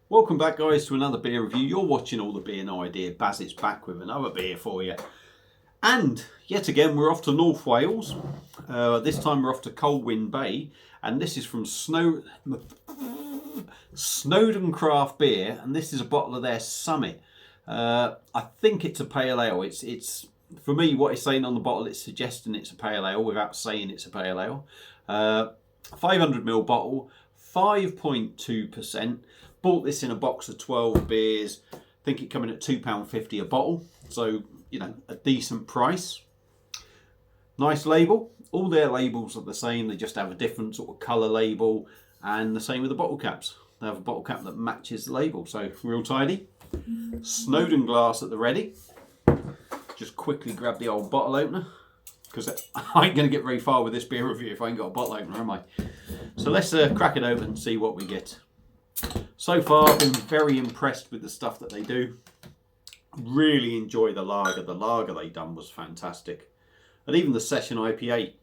Welcome back, guys, to another beer review. You're watching All the Beer No Idea. Baz is back with another beer for you. And yet again, we're off to North Wales. This time we're off to Colwyn Bay. And this is from Snowdon Craft Beer. And this is a bottle of their Summit. I think it's a pale ale. It's for me, what it's saying on the bottle, it's suggesting it's a pale ale without saying it's a pale ale. 500ml bottle, 5.2%. Bought this in a box of 12 beers. I think it coming at £2.50 a bottle. So, you know, a decent price. Nice label. All their labels are the same. They just have a different sort of colour label. And the same with the bottle caps. They have a bottle cap that matches the label. So, real tidy. Snowdon glass at the ready. Just quickly grab the old bottle opener. Because I ain't going to get very far with this beer review if I ain't got a bottle opener, am I? So let's crack it open and see what we get. So far, I've been very impressed with the stuff that they do. Really enjoy the lager. The lager they done was fantastic. And even the Session IPA. A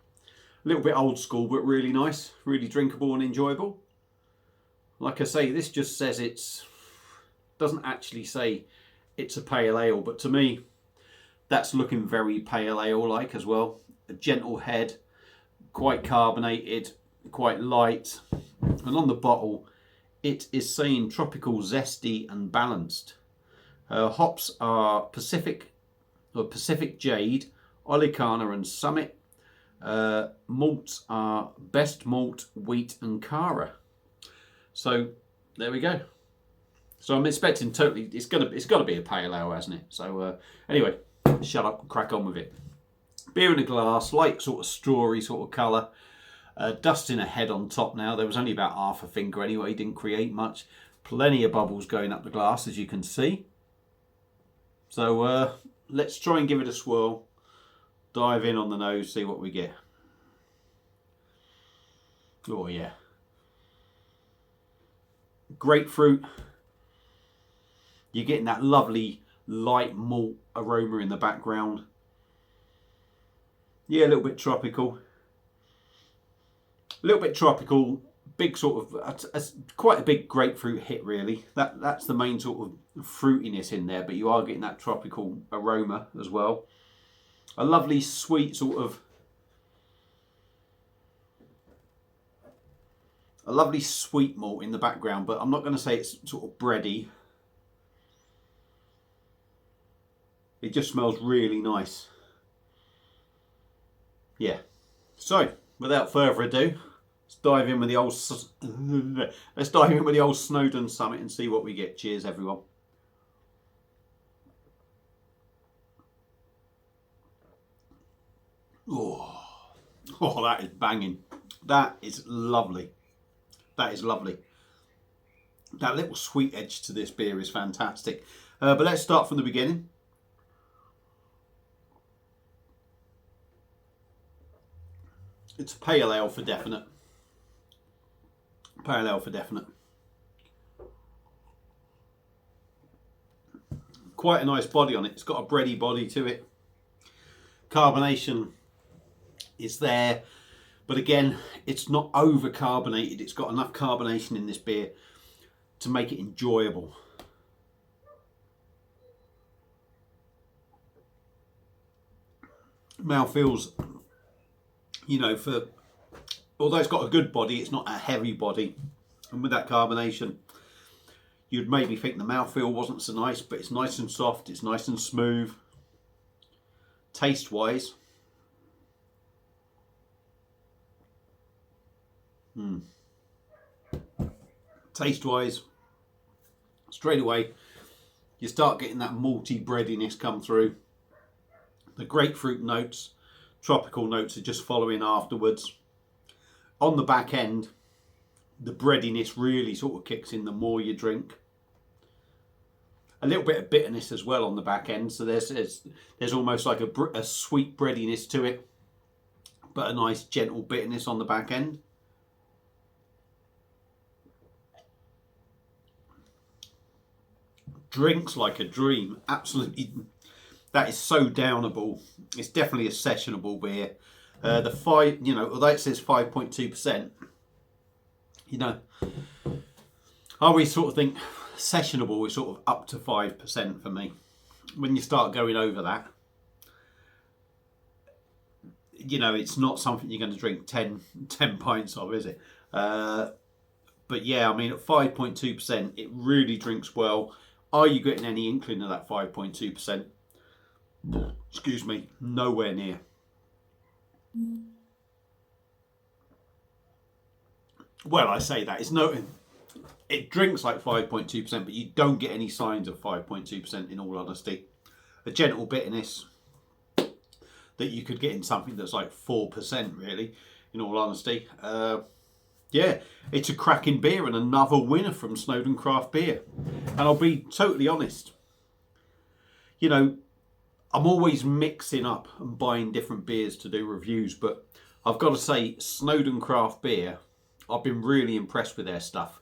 little bit old school, but really nice. Really drinkable and enjoyable. Like I say, this just says doesn't actually say it's a pale ale, but to me, that's looking very pale ale-like as well. A gentle head, quite carbonated, quite light. And on the bottle, it is saying tropical, zesty and balanced. Hops are Pacific Jade, Olicana and Summit. Malts are Best Malt, Wheat and Cara. So there we go. So I'm expecting totally, it's got to be a pale ale, hasn't it? So anyway, shut up and crack on with it. Beer in a glass, light sort of strawy sort of colour. Dusting a head on top now. There was only about half a finger anyway, didn't create much. Plenty of bubbles going up the glass, as you can see. So let's try and give it a swirl. Dive in on the nose, see what we get. Oh yeah. Grapefruit. You're getting that lovely light malt aroma in the background. Yeah, a little bit tropical. A little bit tropical, big sort of, quite a big grapefruit hit really. That's the main sort of fruitiness in there, but you are getting that tropical aroma as well. A lovely sweet sort of, a lovely sweet malt in the background, but I'm not going to say it's sort of bready. It just smells really nice. Yeah. So, without further ado, let's dive in with the old Snowdon Summit and see what we get. Cheers, everyone. Oh, that is banging. That is lovely. That is lovely. That little sweet edge to this beer is fantastic. But let's start from the beginning. It's a pale ale for definite. Pale ale for definite. Quite a nice body on it. It's got a bready body to it. Carbonation is there. But again, it's not over carbonated. It's got enough carbonation in this beer to make it enjoyable. Mouthfeels, you know, although it's got a good body, it's not a heavy body. And with that carbonation, you'd maybe think the mouthfeel wasn't so nice, but it's nice and soft, it's nice and smooth. Taste-wise, straight away, you start getting that malty breadiness come through. The grapefruit notes, tropical notes are just following afterwards. On the back end, the breadiness really sort of kicks in the more you drink. A little bit of bitterness as well on the back end, so there's almost like a sweet breadiness to it, but a nice gentle bitterness on the back end. Drinks like a dream, absolutely. That is so downable. It's definitely a sessionable beer. Although it says 5.2%, you know, I always sort of think Sessionable is sort of up to 5% for me. When you start going over that, you know, it's not something you're going to drink 10 pints of, is it? But yeah, I mean, at 5.2%, it really drinks well. Are you getting any inkling of that 5.2%? Excuse me, nowhere near. Well, I say that, it drinks like 5.2%, but you don't get any signs of 5.2% in all honesty. A gentle bitterness that you could get in something that's like 4%, really, in all honesty. Yeah, it's a cracking beer and another winner from Snowdon Craft Beer. And I'll be totally honest, you know, I'm always mixing up and buying different beers to do reviews, but I've got to say, Snowdon Craft Beer, I've been really impressed with their stuff.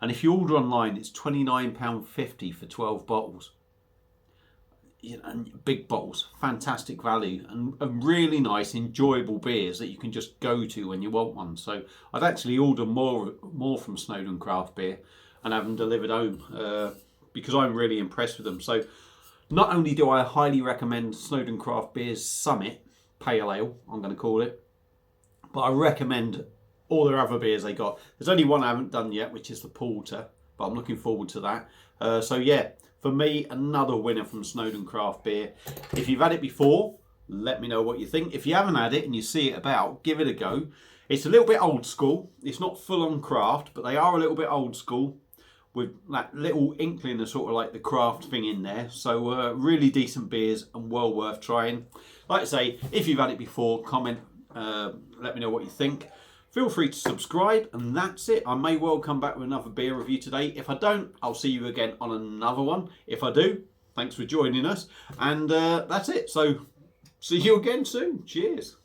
And if you order online, it's £29.50 for 12 bottles. You know, and big bottles, fantastic value, and really nice, enjoyable beers that you can just go to when you want one. So I'd actually order more from Snowdon Craft Beer and have them delivered home because I'm really impressed with them. So not only do I highly recommend Snowdon Craft Beer's Summit Pale Ale, I'm going to call it, but I recommend all their other beers they got. There's only one I haven't done yet, which is the Porter, but I'm looking forward to that. So yeah, for me, another winner from Snowdon Craft Beer. If you've had it before, let me know what you think. If you haven't had it and you see it about, give it a go. It's a little bit old school. It's not full on craft, but they are a little bit old school with that little inkling of sort of like the craft thing in there. So really decent beers and well worth trying. Like I say, if you've had it before, comment, let me know what you think. Feel free to subscribe, and that's it. I may well come back with another beer review today. If I don't, I'll see you again on another one. If I do, thanks for joining us. And that's it. So see you again soon. Cheers.